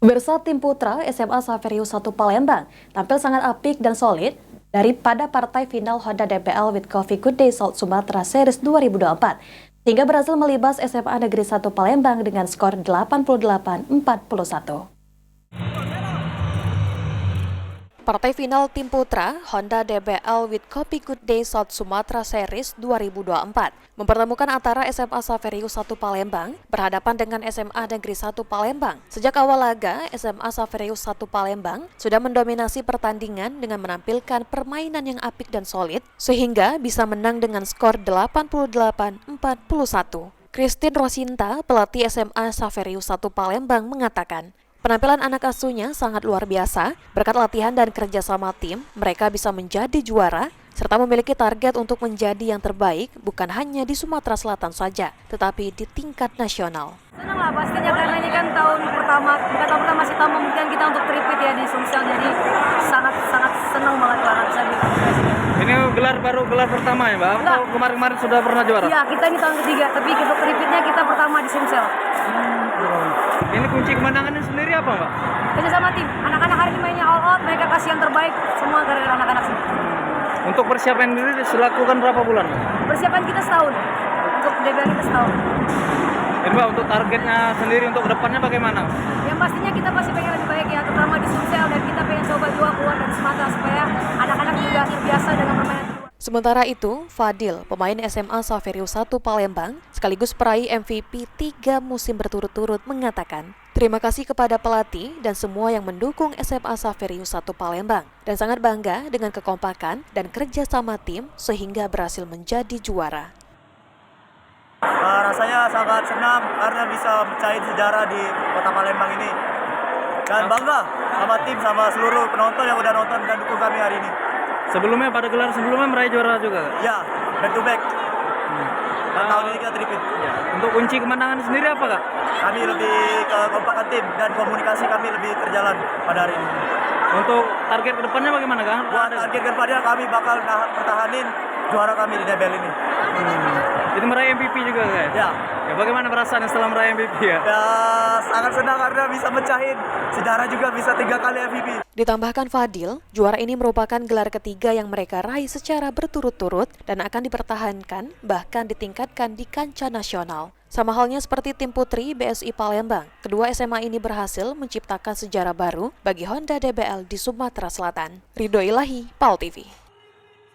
Pemirsa, tim putra SMA Saverio 1 Palembang tampil sangat apik dan solid daripada partai final Honda DBL with Coffee Good Day South Sumatra Series 2024 sehingga berhasil melibas SMA Negeri 1 Palembang dengan skor 88-41. Partai final tim putra Honda DBL with Coffee Good Day South Sumatra Series 2024 mempertemukan antara SMA Saverio 1 Palembang berhadapan dengan SMA Negeri 1 Palembang. Sejak awal laga, SMA Saverio 1 Palembang sudah mendominasi pertandingan dengan menampilkan permainan yang apik dan solid sehingga bisa menang dengan skor 88-41. Christine Rosinta, pelatih SMA Saverio 1 Palembang mengatakan, penampilan anak asuhnya sangat luar biasa. Berkat latihan dan kerjasama tim, mereka bisa menjadi juara serta memiliki target untuk menjadi yang terbaik bukan hanya di Sumatera Selatan saja, tetapi di tingkat nasional. Senang lah pastinya karena ini kan tahun pertama, bukan tahun pertama sih, tahun pembuktian kita untuk repeat ya di Sumsel, jadi sangat senang banget lah bisa di. Ini gelar pertama ya, Mbak? Atau kemarin-kemarin sudah pernah juara? Iya, kita ini tahun ketiga, tapi untuk repeatnya kita pertama di Sumsel. Ini kunci kemenangannya sendiri apa, Mbak? Kerjasama tim, anak-anak hari ini mainnya all out, mereka kasih yang terbaik, semua gara-gara anak-anak sini. Untuk persiapan diri dilakukan berapa bulan? Persiapan kita setahun, untuk DBL kita setahun. Ini Mbak, untuk targetnya sendiri untuk kedepannya bagaimana? Yang pastinya kita pasti pengen lebih baik ya, terutama di Sumsel, dan kita pengen coba juga keluar dari Sumatera supaya anak-anak juga terbiasa dengan permainan. Sementara itu, Fadil, pemain SMA Saverio 1 Palembang, sekaligus peraih MVP 3 musim berturut-turut mengatakan, terima kasih kepada pelatih dan semua yang mendukung SMA Saverio 1 Palembang dan sangat bangga dengan kekompakan dan kerja sama tim sehingga berhasil menjadi juara. Rasanya sangat senang karena bisa mencahin sejarah di kota Palembang ini. Dan bangga sama tim, sama seluruh penonton yang udah nonton dan dukung kami hari ini. Sebelumnya, pada gelar sebelumnya meraih juara juga? Ya, back to back. Dan tahun ini kita repeat. Ya. Untuk kunci kemenangan sendiri apa, Kak? Kami lebih kekompakan tim dan komunikasi kami lebih terjalan pada hari ini. Untuk target kedepannya bagaimana, Kak? Buat target kedepannya kami bakal pertahanin juara kami di DBL ini. Itu meraih MVP juga, Kak? Ya. Ya, bagaimana perasaan setelah meraih MVP ya? Ya, sangat senang karena bisa mencahin sejarah juga, bisa 3 kali MVP. Ditambahkan Fadil, juara ini merupakan gelar ketiga yang mereka raih secara berturut-turut dan akan dipertahankan bahkan ditingkatkan di kancah nasional. Sama halnya seperti tim putri BSI Palembang, kedua SMA ini berhasil menciptakan sejarah baru bagi Honda DBL di Sumatera Selatan. Ridho Ilahi, PAL TV.